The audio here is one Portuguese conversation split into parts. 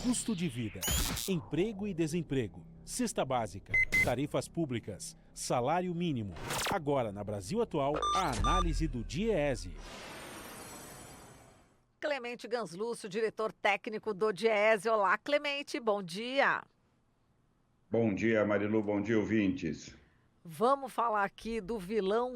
Custo de vida, emprego e desemprego, cesta básica, tarifas públicas, salário mínimo. Agora, na Brasil Atual, a análise do DIEESE. Clemente Ganslúcio, diretor técnico do DIEESE. Olá, Clemente, bom dia. Bom dia, Marilu, bom dia, ouvintes. Vamos falar aqui do vilão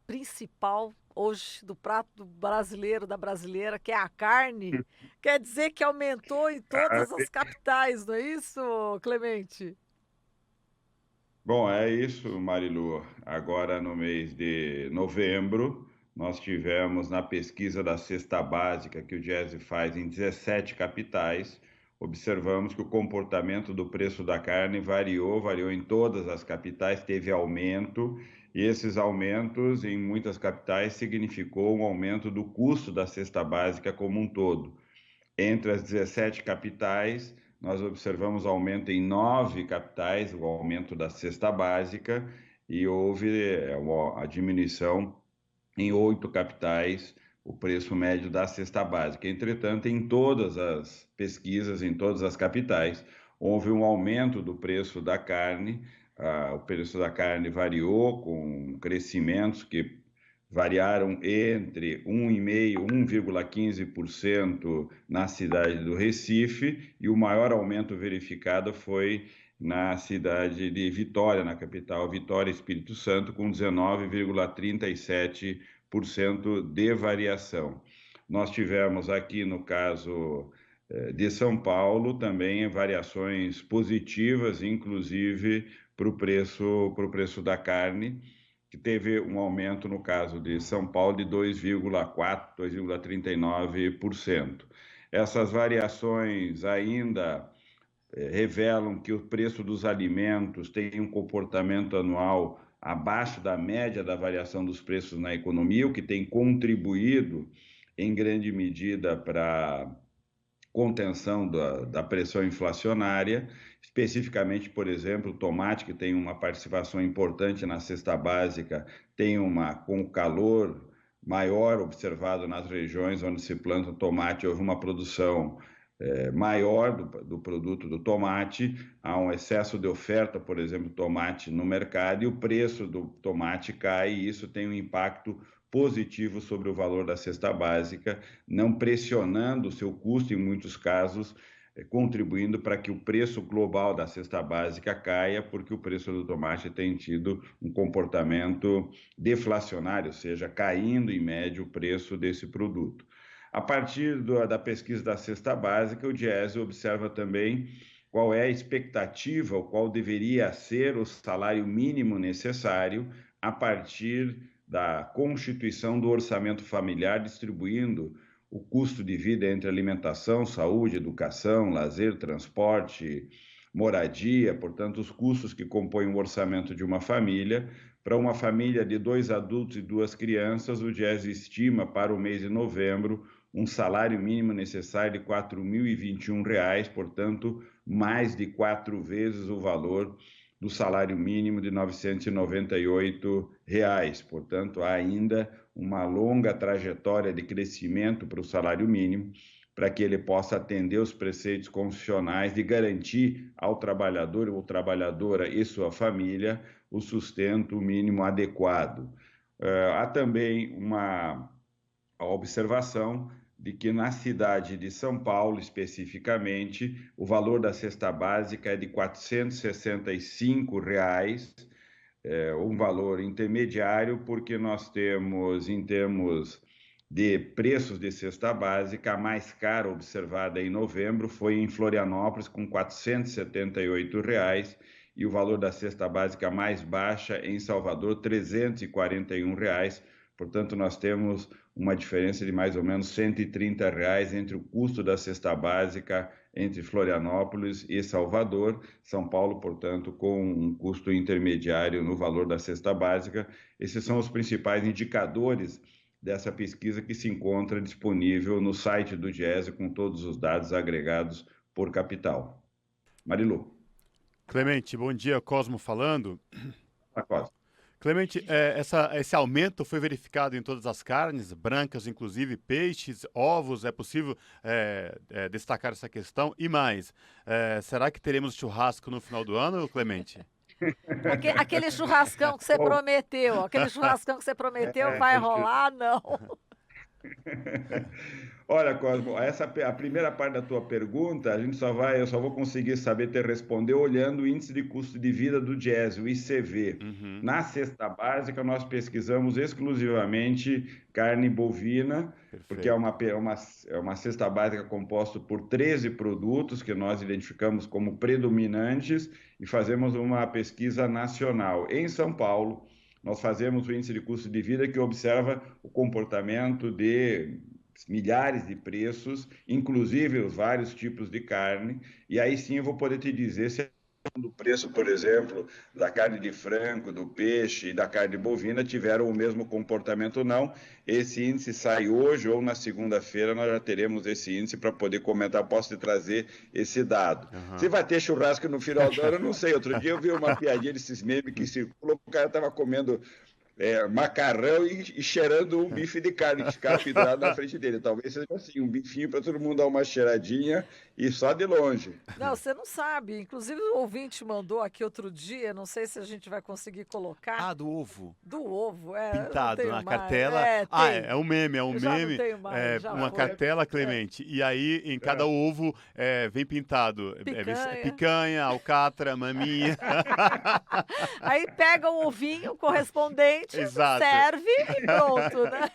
principal hoje do prato brasileiro, da brasileira, que é a carne. Quer dizer que aumentou em todas as capitais, não é isso, Clemente? Bom, é isso, Marilu. Agora, no mês de novembro, nós tivemos na pesquisa da cesta básica que o DIEESE faz em 17 capitais, observamos que o comportamento do preço da carne variou em todas as capitais, teve aumento, e esses aumentos em muitas capitais significou um aumento do custo da cesta básica como um todo. Entre as 17 capitais, nós observamos aumento em 9 capitais, o aumento da cesta básica, e houve a diminuição em 8 capitais, o preço médio da cesta básica. Entretanto, em todas as pesquisas, em todas as capitais, houve um aumento do preço da carne. O preço da carne variou com crescimentos que variaram entre 1,5% e 1,15% na cidade do Recife, e o maior aumento verificado foi na cidade de Vitória, na capital Vitória, Espírito Santo, com 19,37% de variação. Nós tivemos aqui, no caso de São Paulo, também variações positivas, inclusive para o preço da carne, que teve um aumento, no caso de São Paulo, de 2,4%, 2,39%. Essas variações ainda revelam que o preço dos alimentos tem um comportamento anual abaixo da média da variação dos preços na economia, o que tem contribuído em grande medida para a contenção da pressão inflacionária, especificamente, por exemplo, o tomate, que tem uma participação importante na cesta básica, com o calor maior observado nas regiões onde se planta o tomate, houve uma produção maior do produto do tomate, há um excesso de oferta, por exemplo, de tomate no mercado, e o preço do tomate cai, e isso tem um impacto positivo sobre o valor da cesta básica, não pressionando o seu custo em muitos casos, contribuindo para que o preço global da cesta básica caia, porque o preço do tomate tem tido um comportamento deflacionário, ou seja, caindo em média o preço desse produto. A partir da pesquisa da cesta básica, o DIEESE observa também qual é a expectativa, ou qual deveria ser o salário mínimo necessário a partir da constituição do orçamento familiar, distribuindo o custo de vida entre alimentação, saúde, educação, lazer, transporte, moradia, portanto, os custos que compõem o orçamento de uma família. Para uma família de 2 adultos e 2 crianças, o DIEESE estima para o mês de novembro um salário mínimo necessário de R$ 4.021, portanto, mais de 4 vezes o valor do salário mínimo de R$ 998. Portanto, há ainda uma longa trajetória de crescimento para o salário mínimo, para que ele possa atender os preceitos constitucionais de garantir ao trabalhador ou trabalhadora e sua família o sustento mínimo adequado. Há também uma observação de que na cidade de São Paulo, especificamente, o valor da cesta básica é de R$ 465, um valor intermediário, porque nós temos, em termos de preços de cesta básica, a mais cara observada em novembro foi em Florianópolis, com R$ 478, e o valor da cesta básica mais baixa em Salvador, R$ 341. Portanto, nós temos uma diferença de mais ou menos R$ 130 entre o custo da cesta básica entre Florianópolis e Salvador. São Paulo, portanto, com um custo intermediário no valor da cesta básica. Esses são os principais indicadores dessa pesquisa, que se encontra disponível no site do DIEESE com todos os dados agregados por capital. Marilu. Clemente, bom dia, Cosmo falando. Cosmo. Clemente, esse aumento foi verificado em todas as carnes, brancas, inclusive peixes, ovos. É possível destacar essa questão? E mais, será que teremos churrasco no final do ano, Clemente? Aquele churrascão que você Bom, prometeu, vai rolar? Não. Olha, Cosmo, a primeira parte da tua pergunta, eu só vou conseguir saber te responder olhando o índice de custo de vida do Diese, o ICV. Uhum, Na cesta básica, nós pesquisamos exclusivamente carne bovina, porque perfeito. é uma cesta básica composta por 13 produtos que nós identificamos como predominantes e fazemos uma pesquisa nacional. Em São Paulo, nós fazemos o índice de custo de vida que observa o comportamento de milhares de preços, inclusive os vários tipos de carne, e aí sim eu vou poder te dizer se o preço, por exemplo, da carne de frango, do peixe e da carne bovina tiveram o mesmo comportamento ou não. Esse índice sai hoje ou na segunda-feira, nós já teremos esse índice para poder comentar, posso te trazer esse dado. Se Aham. vai ter churrasco no final do ano, eu não sei. Outro dia eu vi uma piadinha desses memes que circulam, o cara estava comendo macarrão e cheirando um bife de carne que ficava pendurado na frente dele. Talvez seja assim, um bifinho para todo mundo dar uma cheiradinha e só de longe. Não, você não sabe. Inclusive, o ouvinte mandou aqui outro dia, não sei se a gente vai conseguir colocar, Ah, do ovo. do ovo. Eu não Pintado tenho na mais. cartela. Tem. É um meme, Eu já não tenho mais, já uma foi. cartela, Clemente. E aí, em cada ovo, vem pintado Picanha. picanha, alcatra, maminha. Aí pega o ovinho correspondente, Exato. serve e pronto, né?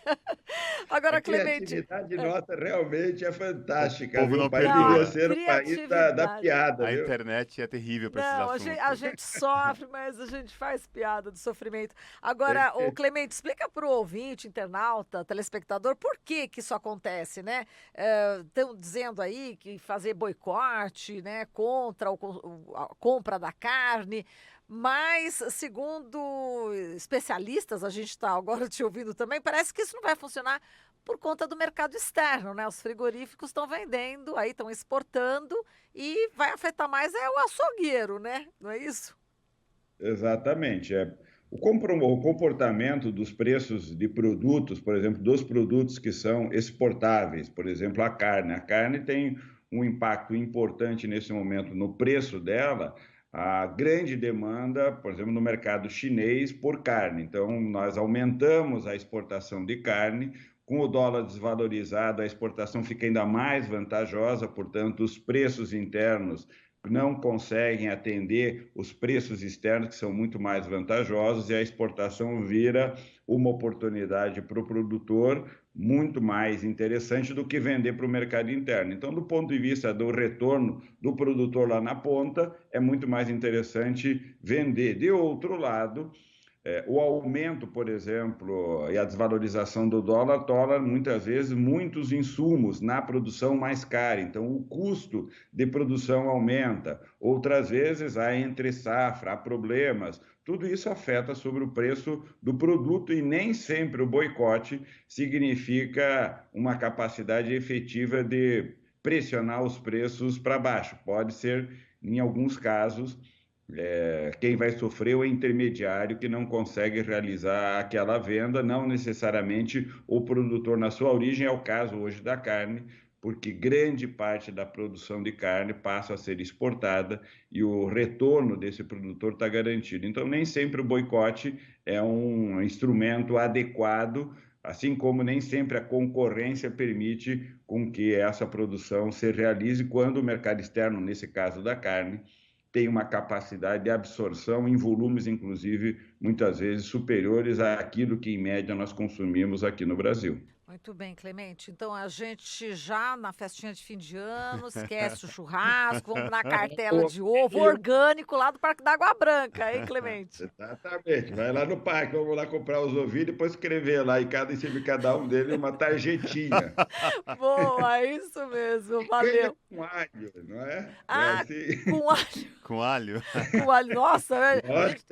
Agora, A Clemente, criatividade nossa realmente é fantástica, O povo viu? não O país perdoa. devia ser o país da Criatividade. piada, A viu? internet é terrível para esses não, assuntos. a gente sofre, mas a gente faz piada do sofrimento. Agora, o Clemente, explica para o ouvinte, internauta, telespectador, por que que isso acontece, né? Estão dizendo aí que fazer boicote, né, contra a compra da carne, mas, segundo especialistas, a gente está agora te ouvindo também, parece que isso não vai funcionar por conta do mercado externo, né? Os frigoríficos estão vendendo, aí estão exportando e vai afetar mais o açougueiro, né? Não é isso? Exatamente. O comportamento dos preços de produtos, por exemplo, dos produtos que são exportáveis, por exemplo, a carne. A carne tem um impacto importante nesse momento no preço dela, a grande demanda, por exemplo, no mercado chinês por carne. Então, nós aumentamos a exportação de carne. Com o dólar desvalorizado, a exportação fica ainda mais vantajosa, portanto, os preços internos não conseguem atender os preços externos, que são muito mais vantajosos, e a exportação vira uma oportunidade para o produtor muito mais interessante do que vender para o mercado interno. Então, do ponto de vista do retorno do produtor lá na ponta, é muito mais interessante vender. De outro lado, o aumento, por exemplo, e a desvalorização do dólar torna muitas vezes muitos insumos na produção mais cara. Então, o custo de produção aumenta. Outras vezes, há entre safra, há problemas. Tudo isso afeta sobre o preço do produto e nem sempre o boicote significa uma capacidade efetiva de pressionar os preços para baixo. Pode ser, em alguns casos, quem vai sofrer é o intermediário que não consegue realizar aquela venda, não necessariamente o produtor na sua origem, é o caso hoje da carne, porque grande parte da produção de carne passa a ser exportada e o retorno desse produtor está garantido. Então, nem sempre o boicote é um instrumento adequado, assim como nem sempre a concorrência permite com que essa produção se realize quando o mercado externo, nesse caso da carne, tem uma capacidade de absorção em volumes, inclusive, muitas vezes superiores àquilo que, em média, nós consumimos aqui no Brasil. Muito bem, Clemente. Então, a gente já na festinha de fim de ano, esquece o churrasco, vamos na cartela de ovo orgânico lá do Parque da Água Branca, hein, Clemente? Exatamente. Vai lá no parque, vamos lá comprar os ovinhos e depois escrever lá em cima de cada um deles uma tarjetinha. Boa, isso mesmo, valeu. Com alho, não é? Ah, assim. com alho, Com alho? com alho. Nossa, Lógico,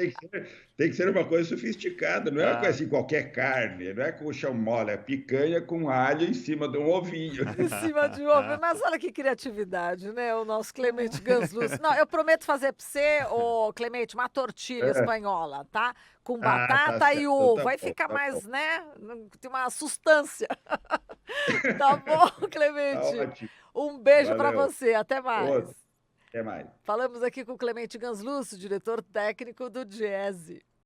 tem que ser uma coisa sofisticada, não é uma coisa assim, qualquer carne, não é com chão mole, é picanha com alho em cima de um ovinho. em cima de ovo. Mas olha que criatividade, né? O nosso Clemente Ganslus. Não, eu prometo fazer para você, ô Clemente, uma tortilha espanhola, tá? com Ah, tá batata e certo. ovo. Tá Vai bom, ficar tá mais, bom. né? Tem uma sustância. Tá bom, Tá Clemente? ótimo. Um beijo para Valeu. você. Até mais. Outro. Até mais. Falamos aqui com o Clemente Ganslúcio, diretor técnico do Diese.